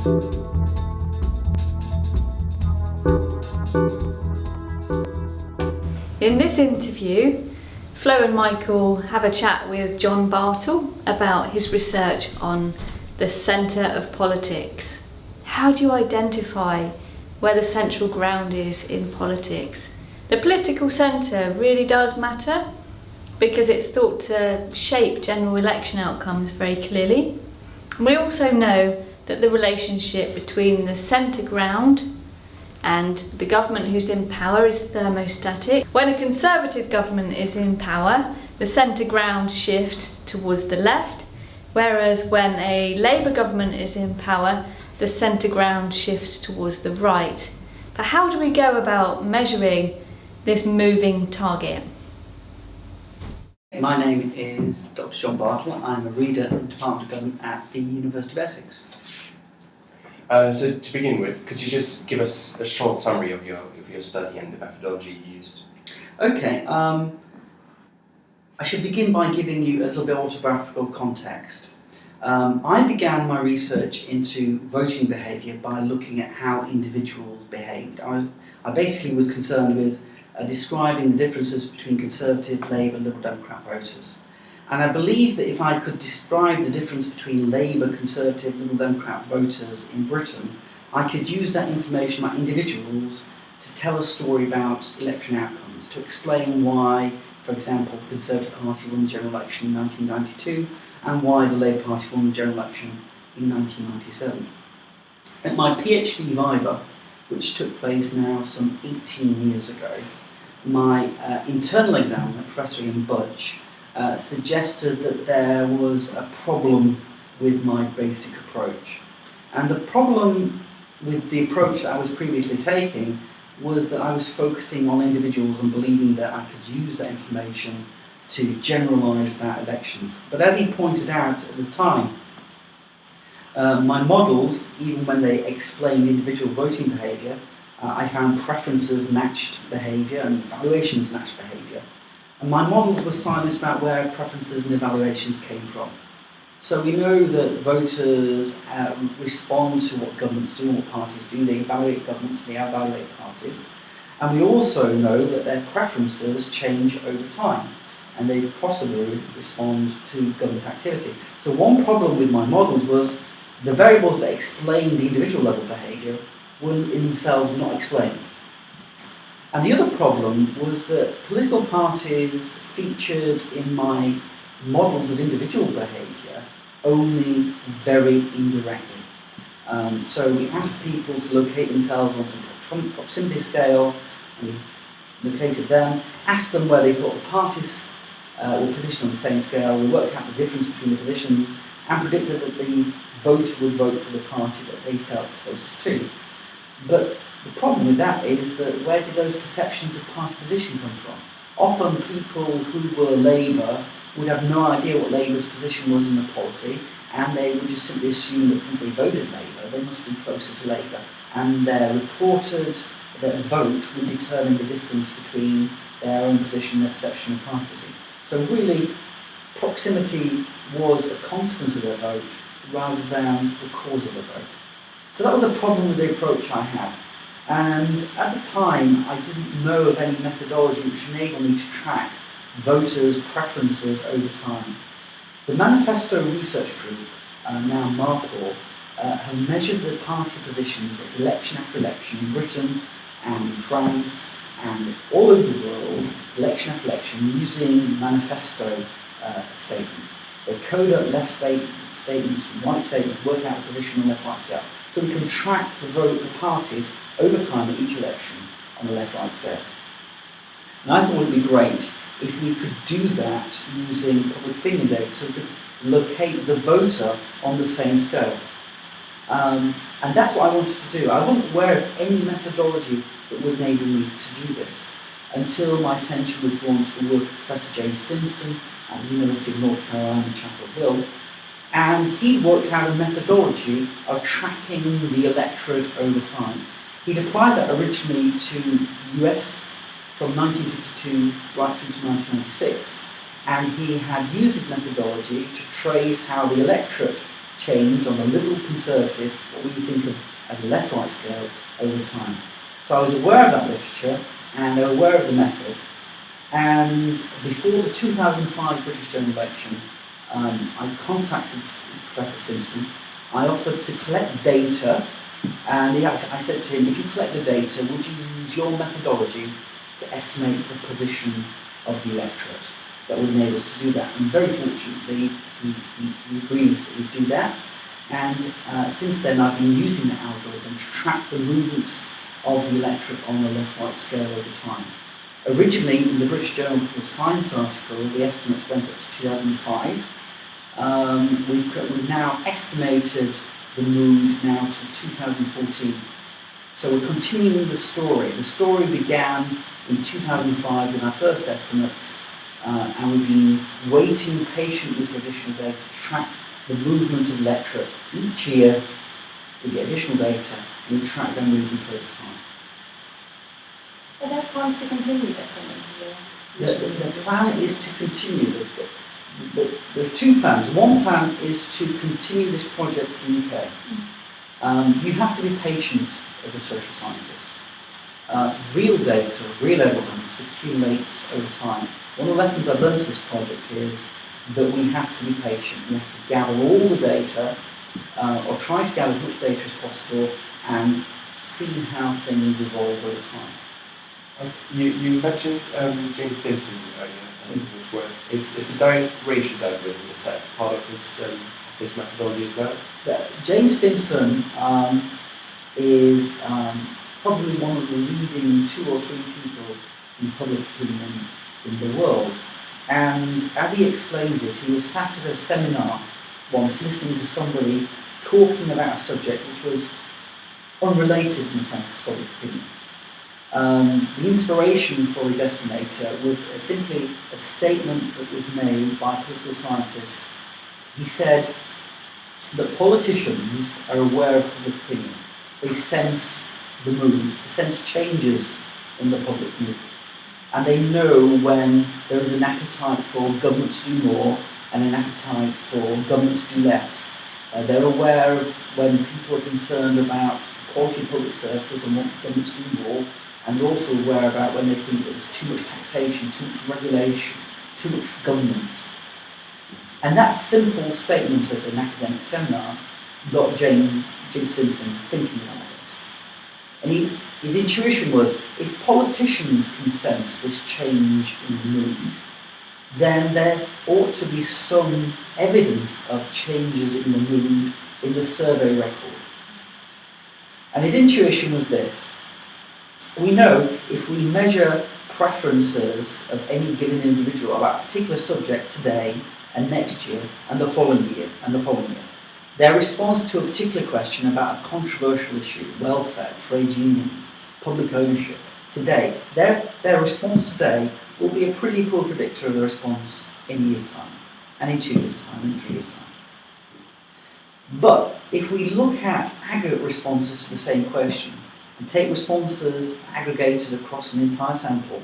In this interview, Flo and Michael have a chat with John Bartle about his research on the centre of politics. How do you identify where the central ground is in politics? The political centre really does matter because it's thought to shape general election outcomes very clearly. And we also know that the relationship between the centre ground and the government who's in power is thermostatic. When a Conservative government is in power, the centre ground shifts towards the left, whereas when a Labour government is in power, the centre ground shifts towards the right. But how do we go about measuring this moving target? My name is Dr John Bartle. I'm a reader in the Department of Government at the University of Essex. So to begin with, could you just give us a short summary of your study and the methodology you used? Okay, I should begin by giving you a little bit of autobiographical context. I began my research into voting behaviour by looking at how individuals behaved. I basically was concerned with describing the differences between Conservative, Labour, Liberal Democrat voters. And I believe that if I could describe the difference between Labour, Conservative, Liberal Democrat voters in Britain, I could use that information about individuals to tell a story about election outcomes, to explain why, for example, the Conservative Party won the general election in 1992 and why the Labour Party won the general election in 1997. At my PhD viva, which took place now some 18 years ago, my internal examiner, Professor Ian Budge, suggested that there was a problem with my basic approach. And the problem with the approach that I was previously taking was that I was focusing on individuals and believing that I could use that information to generalise about elections. But as he pointed out at the time, my models, even when they explained individual voting behaviour, I found preferences matched behaviour and evaluations matched behaviour. And my models were silent about where preferences and evaluations came from. So we know that voters respond to what governments do and what parties do. They evaluate governments and they evaluate parties. And we also know that their preferences change over time and they possibly respond to government activity. So one problem with my models was the variables that explain the individual level behaviour were in themselves not explained. And the other problem was that political parties featured in my models of individual behaviour only very indirectly. So we asked people to locate themselves on some proximity scale, and we located them, asked them where they thought the parties were positioned on the same scale, we worked out the difference between the positions, and predicted that the voter would vote for the party that they felt closest to. But the problem with that is that where did those perceptions of party position come from? Often people who were Labour would have no idea what Labour's position was in the policy, and they would just simply assume that since they voted Labour, they must be closer to Labour, and their reported vote would determine the difference between their own position and their perception of party position. So really, proximity was a consequence of their vote rather than the cause of the vote. So that was a problem with the approach I had. And at the time, I didn't know of any methodology which enabled me to track voters' preferences over time. The Manifesto Research Group, now MARPOR, have measured the party positions at election after election in Britain and in France and all over the world, election after election, using manifesto statements. They code up left statements, right statements, work out the position on the left-right scale. So we can track the parties over time at each election on the left-right scale. And I thought it would be great if we could do that using public opinion data, so we could locate the voter on the same scale. And that's what I wanted to do. I wasn't aware of any methodology that would enable me to do this until my attention was drawn to the work of Professor James Stimson at the University of North Carolina, Chapel Hill. And he worked out a methodology of tracking the electorate over time. He'd applied that originally to the US from 1952 right through to 1996. And he had used his methodology to trace how the electorate changed on the liberal conservative, what we think of as a left-right scale, over time. So I was aware of that literature and aware of the method, and before the 2005 British General Election, I contacted Professor Stimson. I offered to collect data, and I said to him, if you collect the data, would you use your methodology to estimate the position of the electorate? That would enable us to do that. And very fortunately, we agreed that we'd do that. And since then, I've been using the algorithm to track the movements of the electorate on a left-right scale over time. Originally, in the British Journal of Science article, the estimates went up to 2005. We've now estimated the mood now to 2014. So we're continuing the story. The story began in 2005 with our first estimates, and we've been waiting patiently for additional data to track the movement of the electorate. Each year we get additional data and we track their movement over time. Are there plans to continue this then into The plan is to continue this. There are two plans. One plan is to continue this project for the UK. You have to be patient as a social scientist. Real data, real evidence accumulates over time. One of the lessons I've learned of this project is that we have to be patient. We have to gather all the data, or try to gather as much data as possible, and see how things evolve over time. You mentioned James Stimson earlier in his work. Is the Dyad ratios algorithm, is that part of his methodology as well? James Stimson is probably one of the leading 2 or 3 people in public opinion in the world. And as he explains it, he was sat at a seminar once listening to somebody talking about a subject which was unrelated in the sense of public opinion. The inspiration for his estimator was simply a statement that was made by a political scientist. He said that politicians are aware of public opinion. They sense the mood, they sense changes in the public mood. And they know when there is an appetite for government to do more and an appetite for government to do less. They're aware of when people are concerned about the quality of public services and want government to do more, and they're also aware about when they think that there's too much taxation, too much regulation, too much government. And that simple statement at an academic seminar got Jim Stimson thinking about this. And his intuition was, if politicians can sense this change in the mood, then there ought to be some evidence of changes in the mood in the survey record. And his intuition was this. We know if we measure preferences of any given individual about a particular subject today and next year and the following year and the following year, their response to a particular question about a controversial issue, welfare, trade unions, public ownership, today, their response today will be a pretty poor predictor of the response in a year's time, and in 2 years' time, and in 3 years' time. But if we look at aggregate responses to the same question, and take responses aggregated across an entire sample,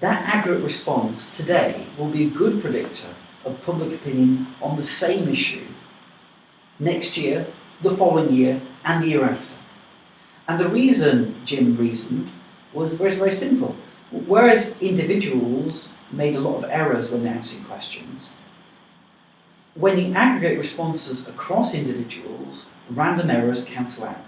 that aggregate response today will be a good predictor of public opinion on the same issue next year, the following year, and the year after. And the reason Jim reasoned was very, very simple. Whereas individuals made a lot of errors when answering questions, when you aggregate responses across individuals, random errors cancel out.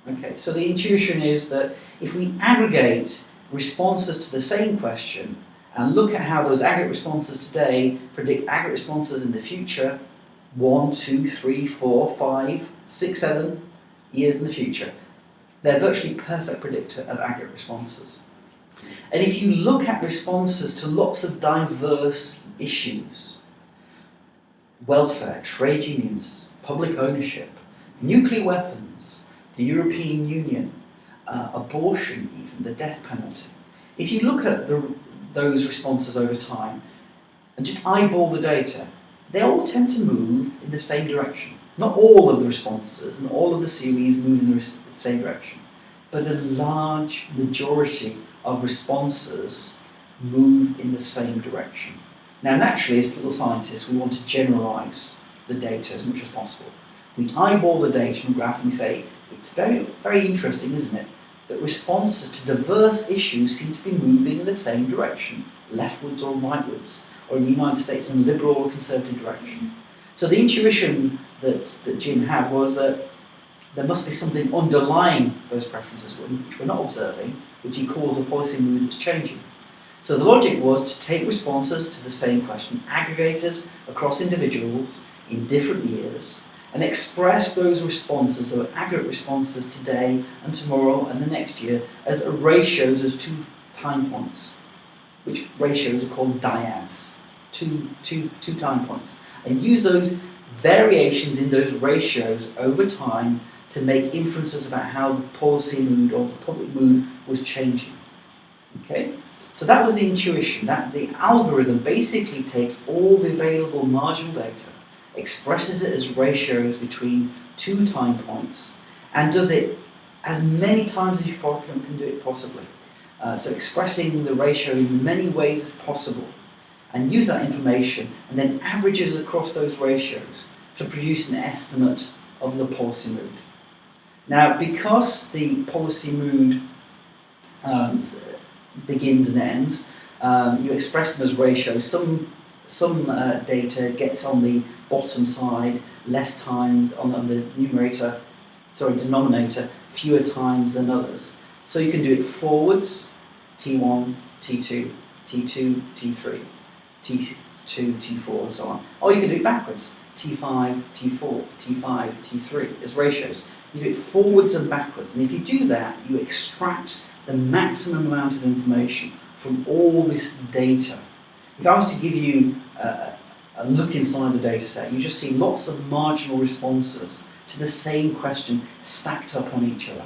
Okay, so the intuition is that if we aggregate responses to the same question and look at how those aggregate responses today predict aggregate responses in the future, 1, 2, 3, 4, 5, 6, 7 years in the future, they're virtually perfect predictor of aggregate responses. And if you look at responses to lots of diverse issues, welfare, trade unions, public ownership, nuclear weapons, the European Union, abortion even, the death penalty. If you look at those responses over time and just eyeball the data, they all tend to move in the same direction. Not all of the responses and all of the series move in the same direction, but a large majority of responses move in the same direction. Now naturally, as political scientists, we want to generalise the data as much as possible. We eyeball the data from the graph and we say, it's very, very interesting, isn't it, that responses to diverse issues seem to be moving in the same direction, leftwards or rightwards, or in the United States in a liberal or conservative direction. So the intuition that Jim had was that there must be something underlying those preferences, which we're not observing, which he calls the policy mood that's changing. So the logic was to take responses to the same question, aggregated across individuals in different years, and express those responses, or aggregate responses today and tomorrow and the next year, as ratios of 2 time points, which ratios are called dyads, two time points, and use those variations in those ratios over time to make inferences about how the policy mood or the public mood was changing. Okay? So that was the intuition, that the algorithm basically takes all the available marginal data, expresses it as ratios between 2 time points, and does it as many times as you can do it possibly. So expressing the ratio in many ways as possible, and use that information, and then averages across those ratios to produce an estimate of the policy mood. Now, because the policy mood begins and ends, you express them as ratios. Some data gets on the bottom side less times on the denominator, fewer times than others. So you can do it forwards, T1, T2, T2, T3, T2, T4, and so on. Or you can do it backwards, T5, T4, T5, T3 as ratios. You do it forwards and backwards, and if you do that, you extract the maximum amount of information from all this data. If I was to give you a look inside the data set, you just see lots of marginal responses to the same question stacked up on each other.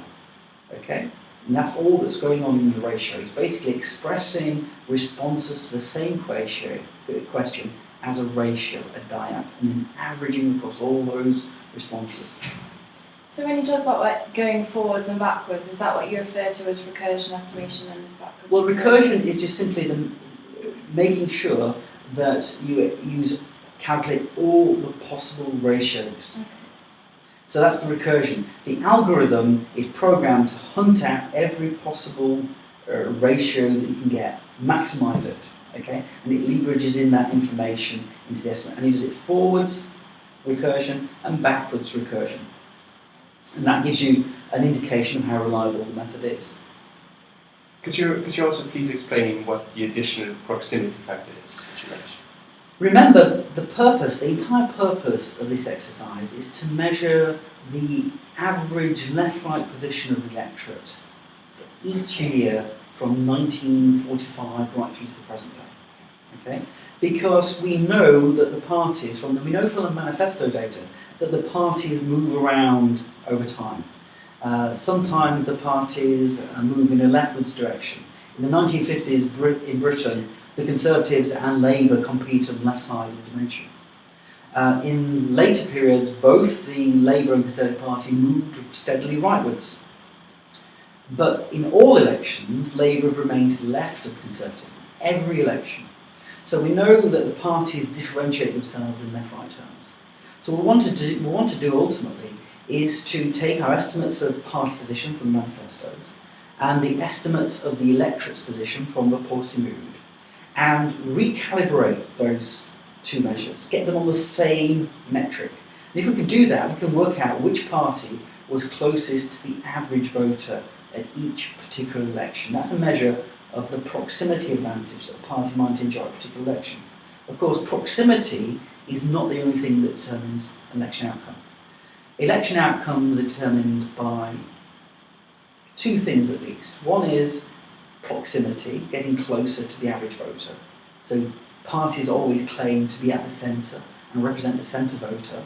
Okay? And that's all that's going on in the ratio. It's basically expressing responses to the same question as a ratio, a dyad, and then averaging across all those responses. So when you talk about like going forwards and backwards, is that what you refer to as recursion estimation and backwards? Well, recursion is just simply making sure that you calculate all the possible ratios. Okay. So that's the recursion. The algorithm is programmed to hunt out every possible ratio that you can get, maximize it, okay? And it leverages in that information into the estimate. And it does it forwards recursion and backwards recursion. And that gives you an indication of how reliable the method is. Could you also please explain what the additional proximity factor is that you mentioned? Remember, the entire purpose of this exercise is to measure the average left-right position of the electorate for each year from 1945 right through to the present day. Okay? Because we know that the parties, we know from the manifesto data, that the parties move around over time. Sometimes the parties move in a leftwards direction. In the 1950s in Britain, the Conservatives and Labour compete on the left side of the dimension. In later periods, both the Labour and Conservative Party moved steadily rightwards. But in all elections, Labour have remained to the left of Conservatives, every election. So we know that the parties differentiate themselves in left-right terms. So what we want to do ultimately is to take our estimates of party position from the manifestos and the estimates of the electorate's position from the policy mood and recalibrate those two measures, get them on the same metric. And if we can do that, we can work out which party was closest to the average voter at each particular election. That's a measure of the proximity advantage that a party might enjoy at a particular election. Of course, proximity is not the only thing that determines election outcome. Election outcomes are determined by two things at least. One is proximity, getting closer to the average voter. So parties always claim to be at the centre and represent the centre voter.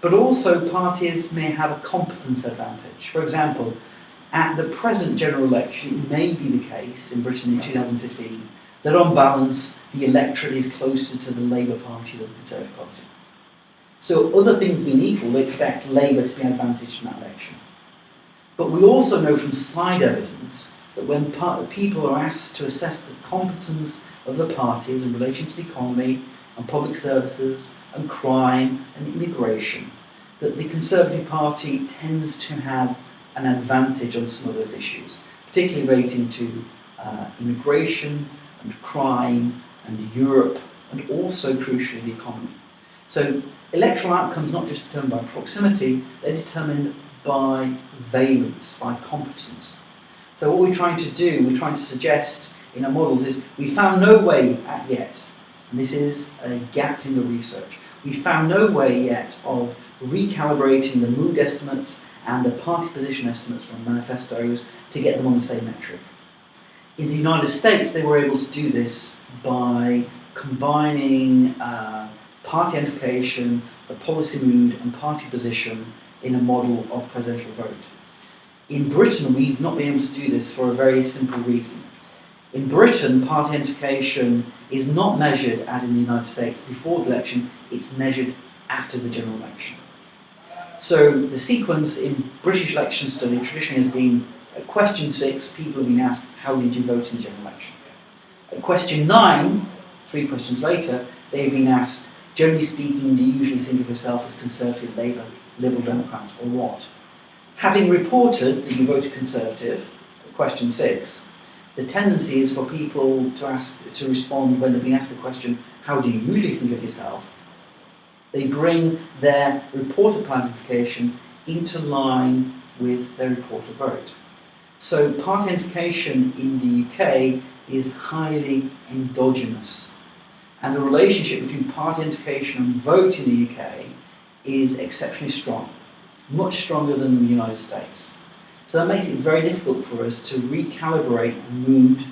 But also parties may have a competence advantage. For example, at the present general election, it may be the case in Britain in 2015 that on balance the electorate is closer to the Labour Party than the Conservative Party. So other things being equal, they expect Labour to be advantaged in that election. But we also know from side evidence that when people are asked to assess the competence of the parties in relation to the economy, and public services and crime and immigration, that the Conservative Party tends to have an advantage on some of those issues, particularly relating to immigration and crime and Europe and also crucially the economy. So electoral outcomes not just determined by proximity, they're determined by valence, by competence. So what we're trying to do, we're trying to suggest in our models is we found no way yet, and this is a gap in the research, we found no way yet of recalibrating the mood estimates and the party position estimates from manifestos to get them on the same metric. In the United States, they were able to do this by combining party identification, the policy mood and party position in a model of presidential vote. In Britain, we've not been able to do this for a very simple reason. In Britain, party identification is not measured as in the United States before the election, it's measured after the general election. So the sequence in British election study traditionally has been at question 6, people have been asked, how did you vote in the general election? At question 9, 3 questions later, they've been asked, generally speaking, do you usually think of yourself as Conservative, Labour, Liberal Democrat, or what? Having reported that you voted Conservative, at question 6, the tendency is for people to respond when they've been asked the question, how do you usually think of yourself? They bring their reported identification into line with their reported vote. So party identification in the UK is highly endogenous. And the relationship between party identification and vote in the UK is exceptionally strong, much stronger than in the United States. So that makes it very difficult for us to recalibrate the mood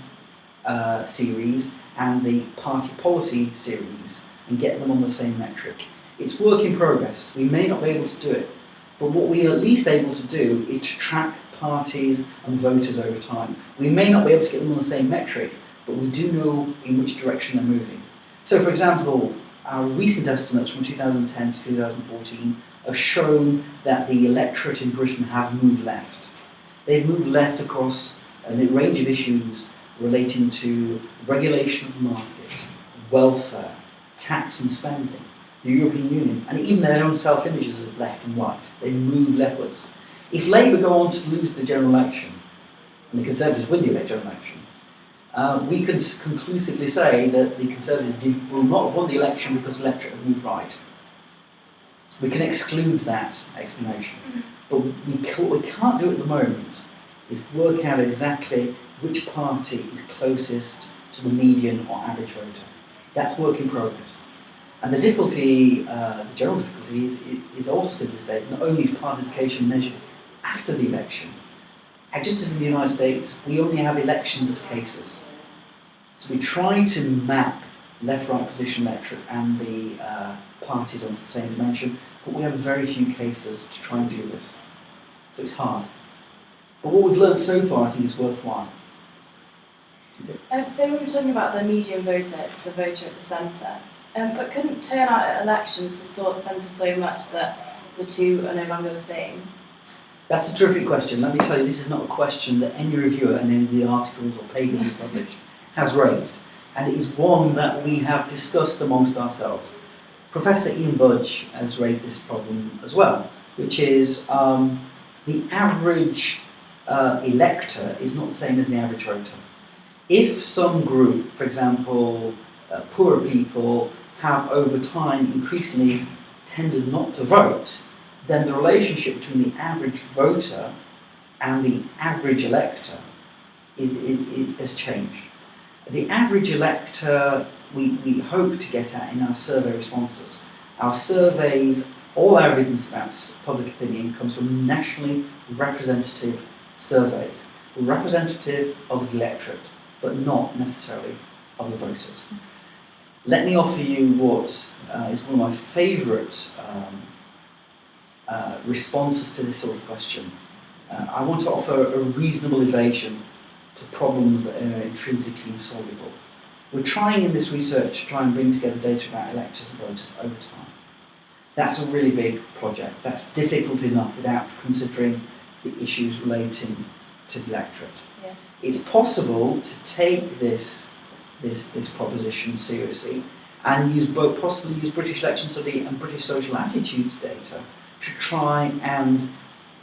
series and the party policy series and get them on the same metric. It's work in progress. We may not be able to do it, but what we are at least able to do is to track parties and voters over time. We may not be able to get them on the same metric, but we do know in which direction they're moving. So for example, our recent estimates from 2010 to 2014 have shown that the electorate in Britain have moved left. They've moved left across a range of issues relating to regulation of the market, welfare, tax and spending, the European Union, and even their own self-images of left and right. They move leftwards. If Labour go on to lose the general election, and the Conservatives win the general election, we can conclusively say that the Conservatives will not have won the election because the electorate have moved right. We can exclude that explanation. But what we can't do at the moment is work out exactly which party is closest to the median or average voter. That's work in progress. And the difficulty, the general difficulty is also simply stated, not only is party identification measured after the election, and just as in the United States, we only have elections as cases. So we try to map left-right position metric and the parties onto the same dimension, but we have very few cases to try and do this. So it's hard. But what we've learned so far, I think, is worthwhile. So we were talking about the median voter, it's the voter at the centre, but couldn't turnout at elections distort the centre so much that the two are no longer the same? That's a terrific question. Let me tell you, this is not a question that any reviewer in any of the articles or papers we published has raised. And it is one that we have discussed amongst ourselves. Professor Ian Budge has raised this problem as well, which is the average elector is not the same as the average voter. If some group, for example, poorer people, have over time increasingly tended not to vote, then the relationship between the average voter and the average elector has changed. The average elector we hope to get at in our survey responses. Our surveys, all our evidence about public opinion comes from nationally representative surveys, representative of the electorate, but not necessarily of the voters. Let me offer you what is one of my favourite responses to this sort of question. I want to offer a reasonable evasion to problems that are intrinsically insoluble. We're trying in this research to try and bring together data about electors and voters over time. That's a really big project. That's difficult enough without considering the issues relating to the electorate. Yeah. It's possible to take this proposition seriously and possibly use British election study and British social attitudes data to try and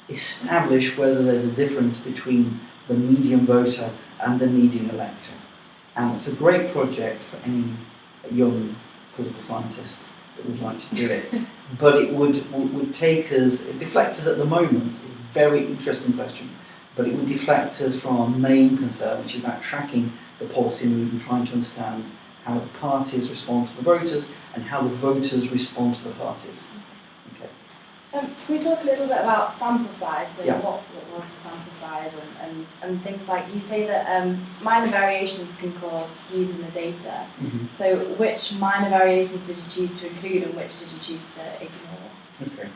establish whether there's a difference between the median voter and the median elector. And it's a great project for any young political scientist that would like to do it. But it would take us, it deflects us at the moment, a very interesting question, but it would deflect us from our main concern, which is about tracking the policy mood and trying to understand how the parties respond to the voters and how the voters respond to the parties. Okay. Can we talk a little bit about sample size? So Yeah. what was the sample size and things like, you say that minor variations can cause skews in the data. Mm-hmm. So which minor variations did you choose to include and which did you choose to ignore? Okay.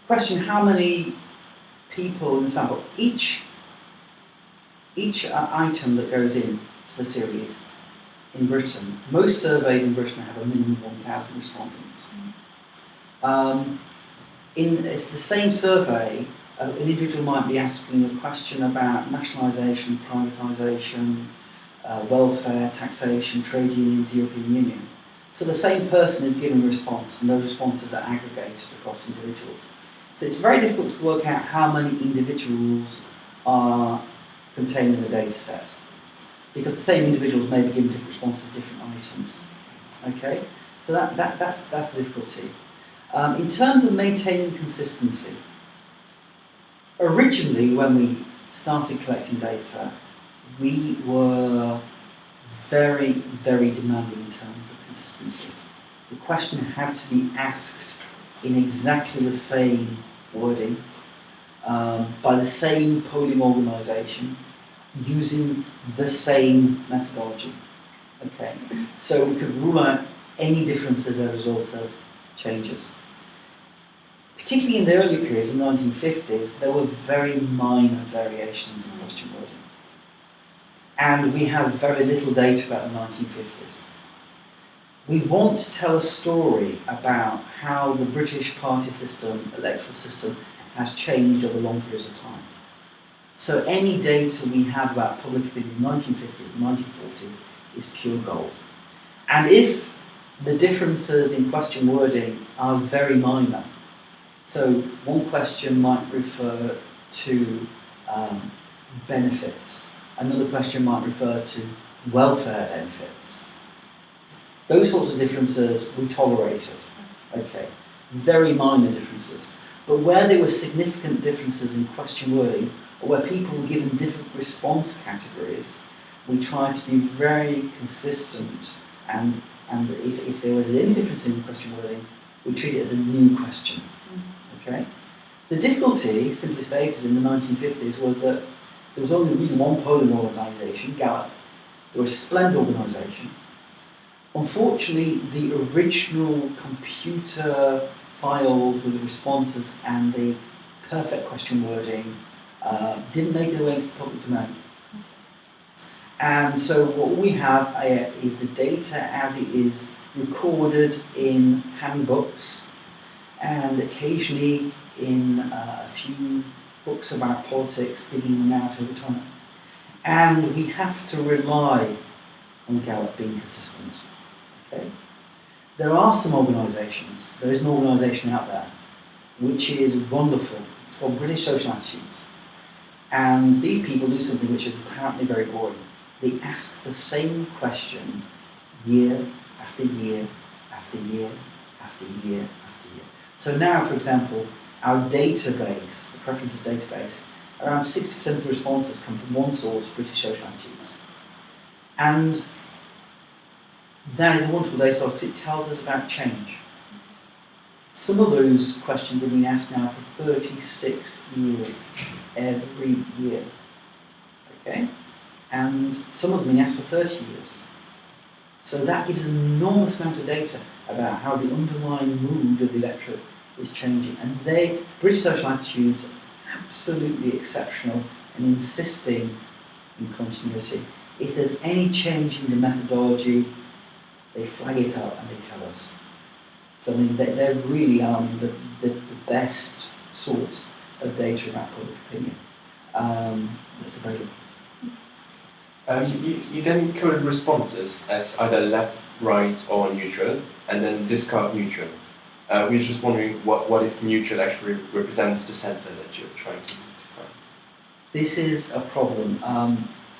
Question, how many people in the sample? Each item that goes in to the series in Britain, most surveys in Britain have a minimum of 1,000 respondents. It's the same survey, an individual might be asking a question about nationalisation, privatisation, welfare, taxation, trade unions, European Union. So the same person is given a response, and those responses are aggregated across individuals. So it's very difficult to work out how many individuals are contained in the data set, because the same individuals may be given different responses to different items. Okay, so that's the difficulty. In terms of maintaining consistency, originally when we started collecting data, we were very, very demanding in terms of consistency. The question had to be asked in exactly the same wording, by the same polling organisation, using the same methodology. Okay, so we could rule out any differences as a result of changes. Particularly in the early periods, in the 1950s, there were very minor variations in question wording. And we have very little data about the 1950s. We want to tell a story about how the British party system, electoral system, has changed over long periods of time. So any data we have about public opinion in the 1950s and 1940s is pure gold. And if the differences in question wording are very minor, so one question might refer to benefits, another question might refer to welfare benefits. Those sorts of differences we tolerated, okay, very minor differences. But where there were significant differences in question wording, or where people were given different response categories, we tried to be very consistent, and if there was any difference in question wording, we treat it as a new question. Okay? The difficulty, simply stated, in the 1950s was that there was only really one polling organisation, Gallup. They were a splendid organisation. Unfortunately, the original computer files with the responses and the perfect question wording didn't make their way into the public domain. And so what we have is the data as it is recorded in handbooks and occasionally in a few books about politics, digging them out over time. And we have to rely on Gallup being consistent. Okay? There are some organisations, there is an organisation out there which is wonderful. It's called British Social Attitudes. And these people do something which is apparently very boring. They ask the same question year after year after year after year after year. So now, for example, our database, the preferences database, around 60% of the responses come from one source, British Social Attitudes. And that is a wonderful data source because it tells us about change. Some of those questions have been asked now for 36 years, every year. Okay? And some of them have been asked for 30 years. So that gives an enormous amount of data about how the underlying mood of the electorate is changing. And British Social Attitudes, absolutely exceptional and insisting in continuity. If there's any change in the methodology, they flag it up and they tell us. So I mean, they really are the best source of data about public opinion that's available. You then coded responses as either left, right, or neutral, and then discard neutral. We're just wondering what if neutral actually represents the center that you're trying to define? This is a problem.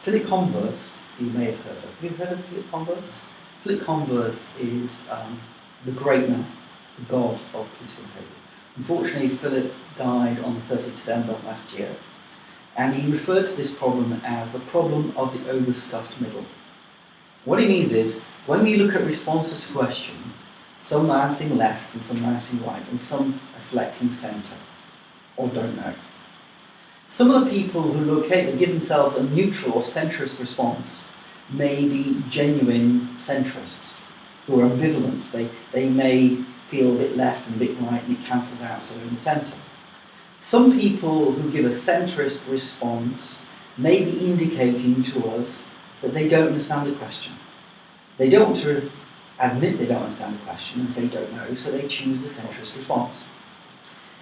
Philip Converse, you may have heard of. Have you heard of Philip Converse? Philip Converse is the great man, the god of political behaviour. Unfortunately, Philip died on the 30th of December last year, and he referred to this problem as the problem of the overstuffed middle. What he means is, when we look at responses to question, some are answering left and some are answering right, and some are selecting centre, or don't know. Some of the people who give themselves a neutral or centrist response may be genuine centrists, who are ambivalent. They may feel a bit left and a bit right, and it cancels out, so they're in the centre. Some people who give a centrist response may be indicating to us that they don't understand the question. They don't want to admit they don't understand the question and say don't know, so they choose the centrist response.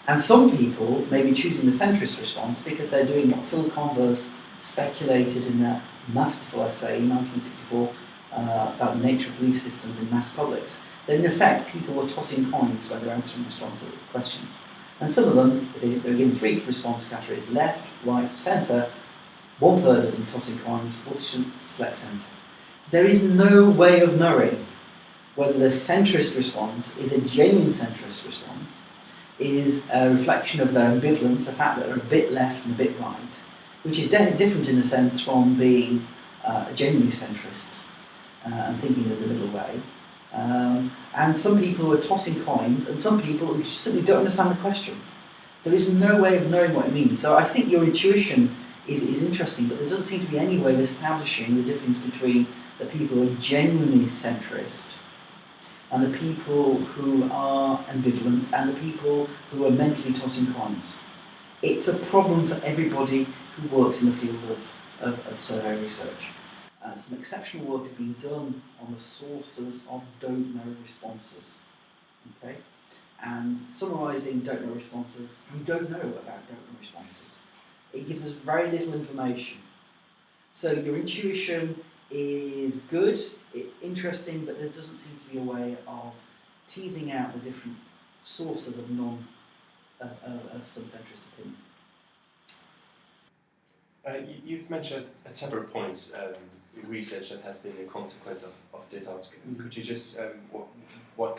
And some people may be choosing the centrist response because they're doing what Phil Converse speculated in a masterful essay in 1964 about the nature of belief systems in mass publics. That in effect, people were tossing coins when they're answering responsive questions. And some of them, they're given three response categories: left, right, centre. 1/3 of them tossing coins will select centre. There is no way of knowing whether the centrist response is a genuine centrist response, is a reflection of their ambivalence, the fact that they're a bit left and a bit right, which is different in a sense from being a genuinely centrist and thinking there's a middle way. And some people who are tossing coins, and some people who just simply don't understand the question. There is no way of knowing what it means. So I think your intuition is interesting, but there doesn't seem to be any way of establishing the difference between the people who are genuinely centrist and the people who are ambivalent and the people who are mentally tossing coins. It's a problem for everybody who works in the field of survey research. Some exceptional work is being done on the sources of don't know responses. Okay? And summarising don't know responses, we don't know about don't know responses. It gives us very little information. So your intuition is good, it's interesting, but there doesn't seem to be a way of teasing out the different sources of some centrist opinion. You've mentioned at several points research that has been a consequence of this article. Mm-hmm. Could you just what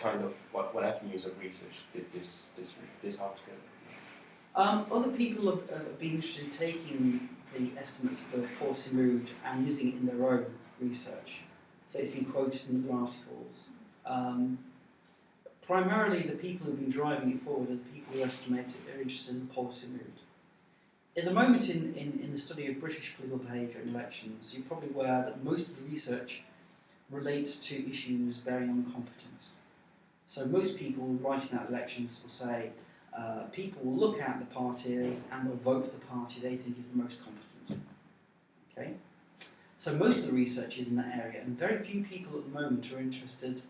avenues of research did this article? Other people have been interested in taking the estimates of the policy mood and using it in their own research. So it's been quoted in other articles. Primarily, the people who've been driving it forward are the people who are interested in the policy mood. At the moment in the study of British political behaviour in elections, you're probably aware that most of the research relates to issues bearing on competence. So most people writing out elections will say people will look at the parties and will vote for the party they think is the most competent. Okay? So most of the research is in that area, and very few people at the moment are interested,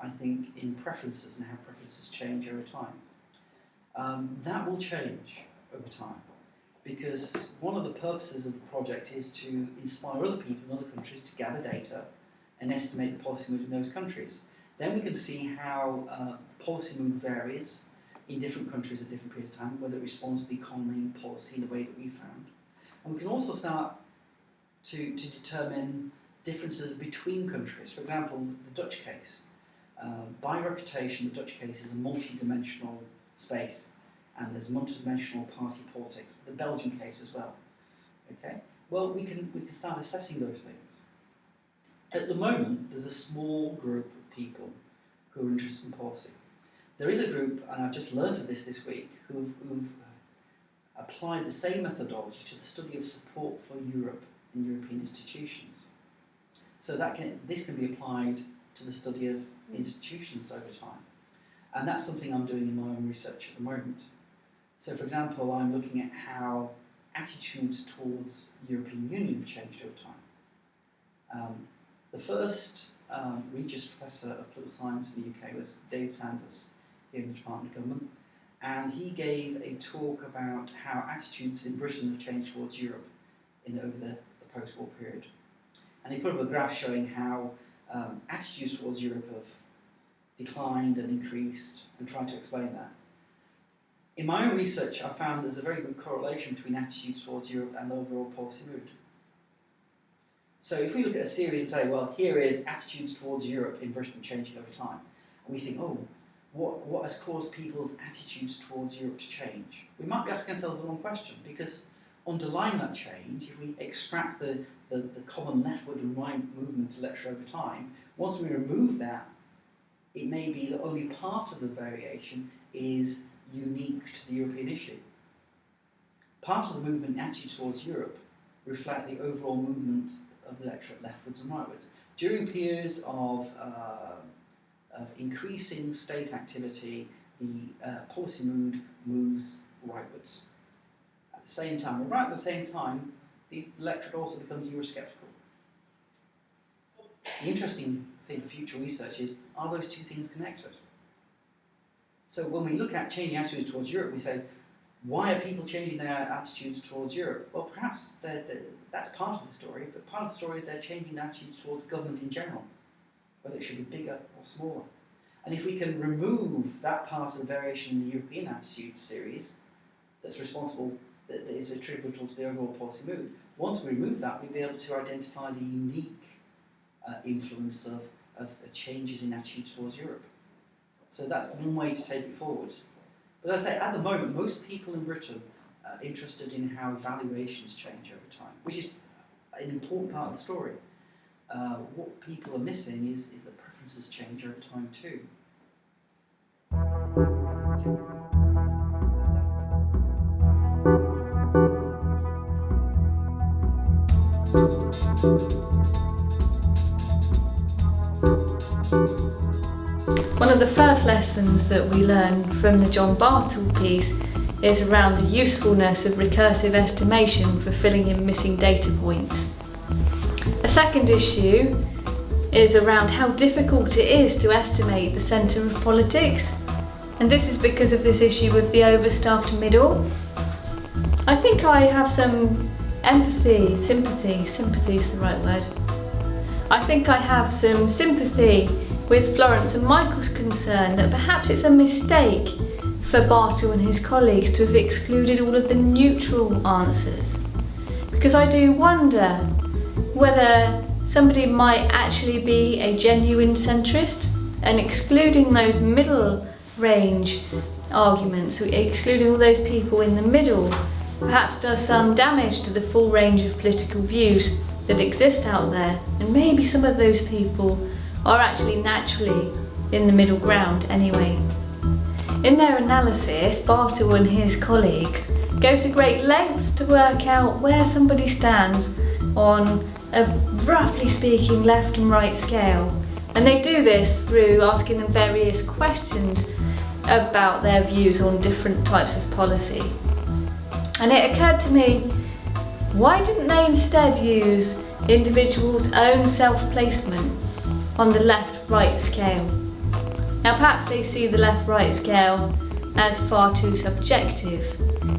I think, in preferences and how preferences change over time. That will change over time, because one of the purposes of the project is to inspire other people in other countries to gather data and estimate the policy mood in those countries. Then we can see how policy mood varies in different countries at different periods of time, whether it responds to the economy and policy in the way that we found. And we can also start to determine differences between countries. For example, the Dutch case. By reputation, the Dutch case is a multi-dimensional space, and there's multi-dimensional party politics. The Belgian case as well. Okay. Well, we can start assessing those things. At the moment, there's a small group of people who are interested in policy. There is a group, and I've just learned of this week, who've applied the same methodology to the study of support for Europe in European institutions. So this can be applied to the study of institutions over time. And that's something I'm doing in my own research at the moment. So, for example, I'm looking at how attitudes towards European Union have changed over time. The first Regius Professor of Political Science in the UK was David Sanders, here in the Department of Government, and he gave a talk about how attitudes in Britain have changed towards Europe over the post-war period. And he put up a graph showing how attitudes towards Europe have declined and increased, and tried to explain that. In my own research, I found there's a very good correlation between attitudes towards Europe and the overall policy mood. So if we look at a series and say, well, here is attitudes towards Europe in Britain changing over time, and we think, oh, what has caused people's attitudes towards Europe to change? We might be asking ourselves the wrong question, because underlying that change, if we extract the common leftward and right movement to lecture over time, once we remove that, it may be that only part of the variation is unique to the European issue. Part of the movement in attitude towards Europe reflect the overall movement of the electorate leftwards and rightwards. During periods of increasing state activity, the policy mood moves rightwards. At the same time, and right at the same time, the electorate also becomes Eurosceptical. The interesting thing for future research is, are those two things connected? So when we look at changing attitudes towards Europe, we say, why are people changing their attitudes towards Europe? Well, perhaps that's part of the story, but part of the story is they're changing their attitudes towards government in general, whether it should be bigger or smaller. And if we can remove that part of the variation in the European attitude series that's responsible, that is attributable to the overall policy mood, once we remove that, we'll be able to identify the unique influence of changes in attitudes towards Europe. So that's one way to take it forward. But as I say, at the moment, most people in Britain are interested in how evaluations change over time, which is an important part of the story. What people are missing is that preferences change over time too. One of the first lessons that we learn from the John Bartle piece is around the usefulness of recursive estimation for filling in missing data points. A second issue is around how difficult it is to estimate the centre of politics, and this is because of this issue with the overstaffed middle. I think I have some sympathy is the right word. I think I have some sympathy with Florence and Michael's concern that perhaps it's a mistake for Bartle and his colleagues to have excluded all of the neutral answers. Because I do wonder whether somebody might actually be a genuine centrist, and excluding those middle range arguments, excluding all those people in the middle, perhaps does some damage to the full range of political views that exist out there, and maybe some of those people are actually naturally in the middle ground anyway. In their analysis, Bartle and his colleagues go to great lengths to work out where somebody stands on a, roughly speaking, left and right scale. And they do this through asking them various questions about their views on different types of policy. And it occurred to me, why didn't they instead use individuals' own self-placement on the left-right scale? Now perhaps they see the left-right scale as far too subjective,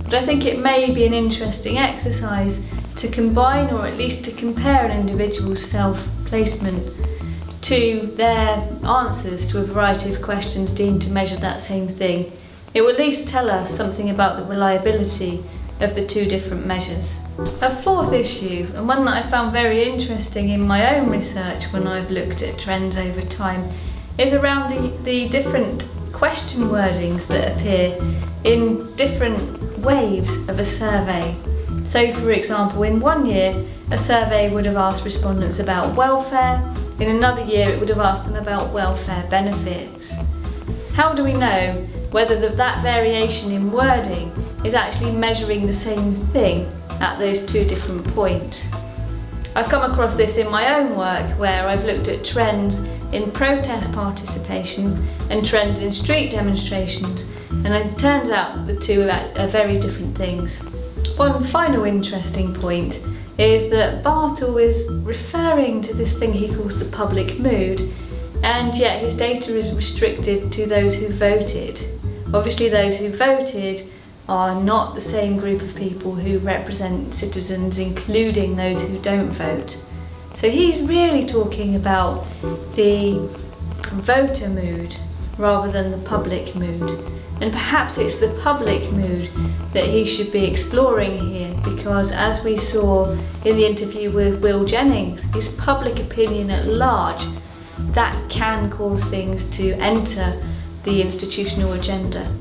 but I think it may be an interesting exercise to combine, or at least to compare, an individual's self-placement to their answers to a variety of questions deemed to measure that same thing. It will at least tell us something about the reliability of the two different measures. A fourth issue, and one that I found very interesting in my own research when I've looked at trends over time, is around the different question wordings that appear in different waves of a survey. So for example, in one year a survey would have asked respondents about welfare, in another year it would have asked them about welfare benefits. How do we know whether that variation in wording is actually measuring the same thing at those two different points? I've come across this in my own work, where I've looked at trends in protest participation and trends in street demonstrations, and it turns out the two are very different things. One final interesting point is that Bartle is referring to this thing he calls the public mood, and yet his data is restricted to those who voted. Obviously those who voted are not the same group of people who represent citizens, including those who don't vote. So he's really talking about the voter mood rather than the public mood. And perhaps it's the public mood that he should be exploring here, because as we saw in the interview with Will Jennings, it's public opinion at large that can cause things to enter the institutional agenda.